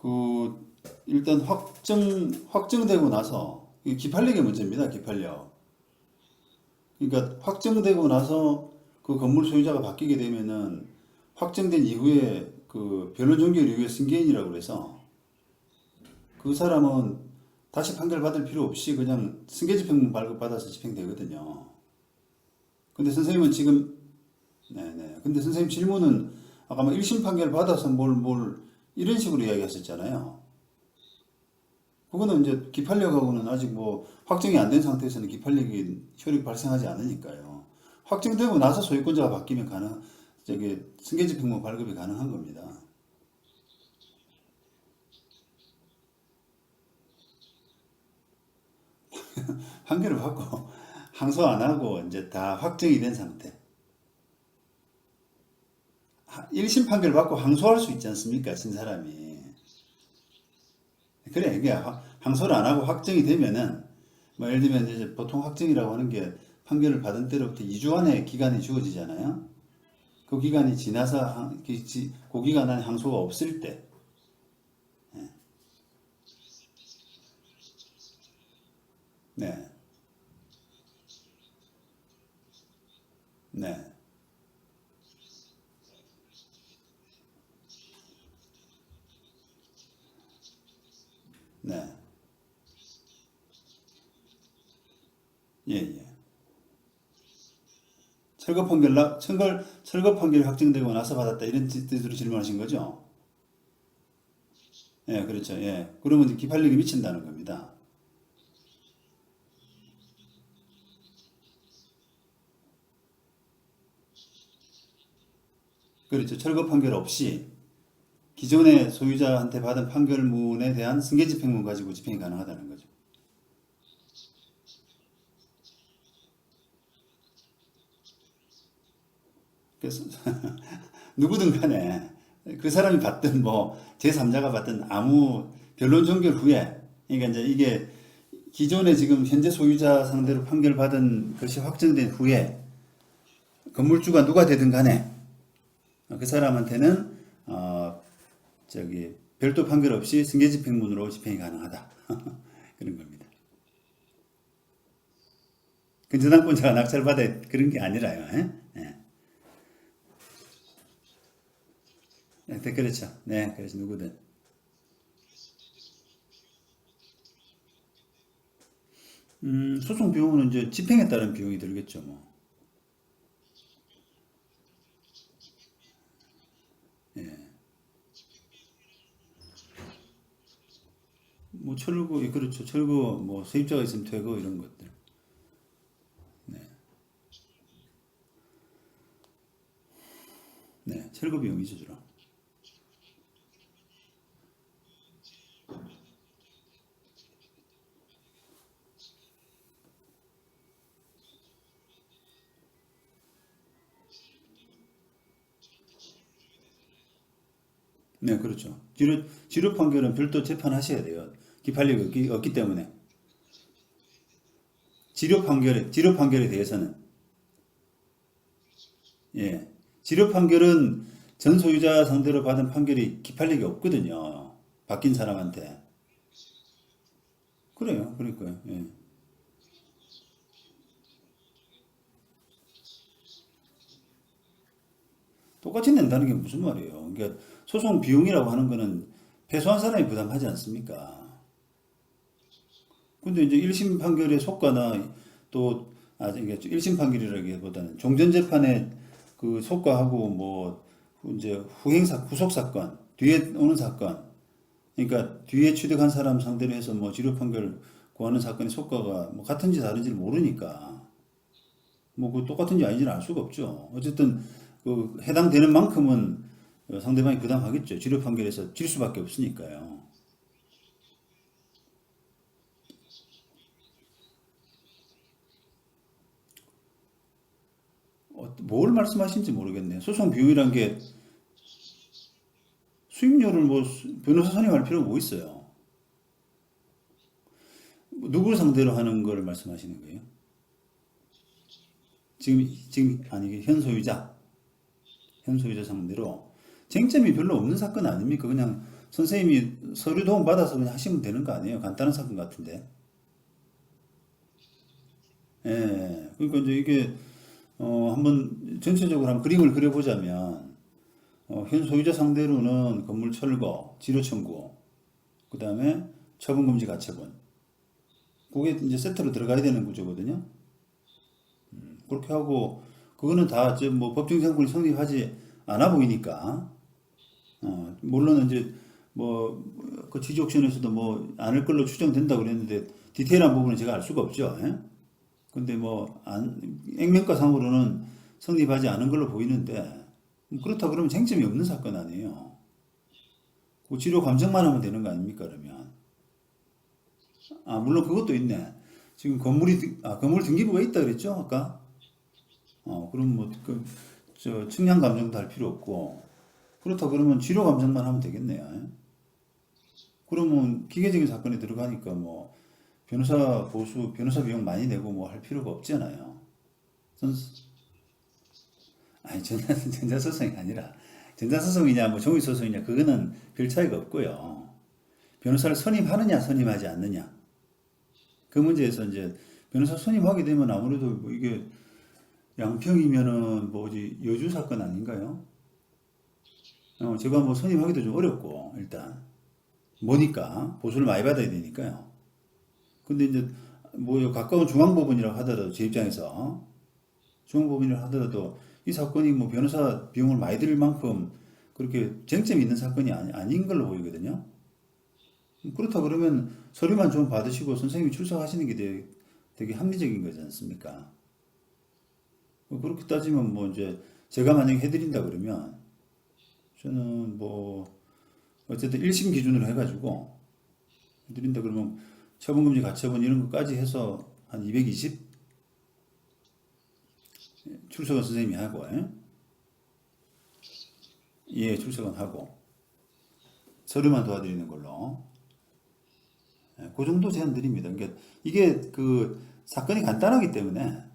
그 일단 확정되고 나서 이 기판력의 문제입니다. 기판력. 그러니까 확정되고 나서 그 건물 소유자가 바뀌게 되면은 확정된 이후에 그 변론 종결 이후에 승계인이라고 그래서 그 사람은 다시 판결 받을 필요 없이 그냥 승계집행 발급받아서 집행되거든요. 근데 선생님은 지금 네네. 근데 선생님 질문은 아까 뭐 1심 판결 받아서 뭘 이런 식으로 이야기하셨잖아요. 그거는 이제 기판력하고는 아직 뭐 확정이 안 된 상태에서는 기판력이 효력이 발생하지 않으니까요. 확정되고 나서 소유권자가 바뀌면 저기 승계집행부 발급이 가능한 겁니다. 판결을 받고 항소 안 하고 이제 다 확정이 된 상태. 1심 판결 받고 항소할 수 있지 않습니까? 진 사람이. 그래, 이게 항소를 안 하고 확정이 되면은 뭐 예를 들면 이제 보통 확정이라고 하는 게 판결을 받은 때로부터 2주 안에 기간이 주어지잖아요. 그 기간이 지나서 그 기간 안에 항소가 없을 때, 네, 네, 네, 예, 예. 철거 판결이 확정되고 나서 받았다 이런 뜻으로 질문하신 거죠? 예, 그렇죠. 예. 그러면 이제 기판력이 미친다는 겁니다. 그렇죠. 철거 판결 없이 기존의 소유자한테 받은 판결문에 대한 승계집행문 가지고 집행이 가능하다는 거죠. 그래서 누구든 간에 그 사람이 받든 뭐 제3자가 받든 아무 변론 종결 후에 그러니까 이제 이게 기존에 지금 현재 소유자 상대로 판결받은 것이 확정된 후에 건물주가 누가 되든 간에 그 사람한테는 저기 별도 판결 없이 승계집행문으로 집행이 가능하다. 그런 겁니다. 근저당권자가 낙찰받아 그런 게 아니라요. 예? 예. 네, 그렇죠. 네, 그래서 누구든. 소송 비용은 이제 집행에 따른 비용이 들겠죠, 뭐. 예. 뭐 철거, 예, 그렇죠. 철거, 뭐 세입자가 있으면 퇴거 이런 것들. 네, 철거 비용이죠, 주로. 네, 그렇죠. 지료 판결은 별도 재판하셔야 돼요. 기판력이 없기 때문에. 지료 판결에 대해서는, 예. 지료 판결은 전 소유자 상대로 받은 판결이 기판력이 없거든요. 바뀐 사람한테. 그래요. 그러니까요. 예. 똑같이 낸다는 게 무슨 말이에요. 그러니까 소송 비용이라고 하는 거는 패소한 사람이 부담하지 않습니까? 근데 이제 1심 판결의 속과나 또, 이게 1심 판결이라기보다는 종전재판의 그 속과하고 뭐, 이제 후속사건, 뒤에 오는 사건, 그러니까 뒤에 취득한 사람 상대로 해서 뭐 지료 판결 구하는 사건의 속과가 뭐 같은지 다른지를 모르니까 뭐 그 똑같은지 아닌지는 알 수가 없죠. 어쨌든 그 해당되는 만큼은 상대방이 부담하겠죠. 지료 판결에서 질 수밖에 없으니까요. 뭘 말씀하신지 모르겠네요. 소송 비용이란 게 수임료를 뭐 변호사 선임할 필요가 뭐 있어요. 뭐 누구를 상대로 하는 걸 말씀하시는 거예요? 지금 아니 현 소유자 상대로 쟁점이 별로 없는 사건 아닙니까? 그냥 선생님이 서류 도움 받아서 그냥 하시면 되는 거 아니에요? 간단한 사건 같은데. 예. 그러니까 이제 이게 한번 전체적으로 한번 그림을 그려보자면 현 소유자 상대로는 건물 철거, 지료 청구, 그다음에 처분 금지 가처분. 그게 이제 세트로 들어가야 되는 구조거든요. 그렇게 하고 그거는 다 이제 뭐 법정 상권이 성립하지 않아 보이니까 물론 이제 뭐 그 지지 옥션에서도 뭐 않을 걸로 추정된다고 그랬는데 디테일한 부분은 제가 알 수가 없죠. 예? 근데 뭐 액면가상으로는 성립하지 않은 걸로 보이는데 그렇다 그러면 쟁점이 없는 사건 아니에요. 그 치료 감정만 하면 되는 거 아닙니까 그러면? 아 물론 그것도 있네. 지금 건물 등기부가 있다 그랬죠 아까? 그럼 뭐 저 측량 감정도 할 필요 없고 그렇다 그러면 치료 감정만 하면 되겠네요. 예? 그러면 기계적인 사건에 들어가니까 뭐 변호사 보수, 변호사 비용 많이 내고 뭐 할 필요가 없잖아요. 선, 아니 전자소송이 아니라 전자소송이냐 뭐 종이소송이냐 그거는 별 차이가 없고요. 변호사를 선임하느냐 선임하지 않느냐 그 문제에서 이제 변호사 선임하게 되면 아무래도 뭐 이게 양평이면은 뭐지 여주 사건 아닌가요? 제가 뭐 선임하기도 좀 어렵고 일단 뭐니까 보수를 많이 받아야 되니까요. 근데 이제 뭐 가까운 중앙법원이라고 하더라도 제 입장에서 중앙법원이라고 하더라도 이 사건이 뭐 변호사 비용을 많이 들 만큼 그렇게 쟁점이 있는 사건이 아닌 걸로 보이거든요. 그렇다 그러면 서류만 좀 받으시고 선생님이 출석하시는 게 되게 합리적인 거지 않습니까? 그렇게 따지면 뭐 이제 제가 만약에 해드린다 그러면 저는 뭐 어쨌든 1심 기준으로 해가지고 해드린다 그러면 처분금지 가처분 이런 것까지 해서 한 220 출석은 선생님이 하고 예 출석은 하고 서류만 도와드리는 걸로 그 정도 제안 드립니다. 그러니까 이게 그 사건이 간단하기 때문에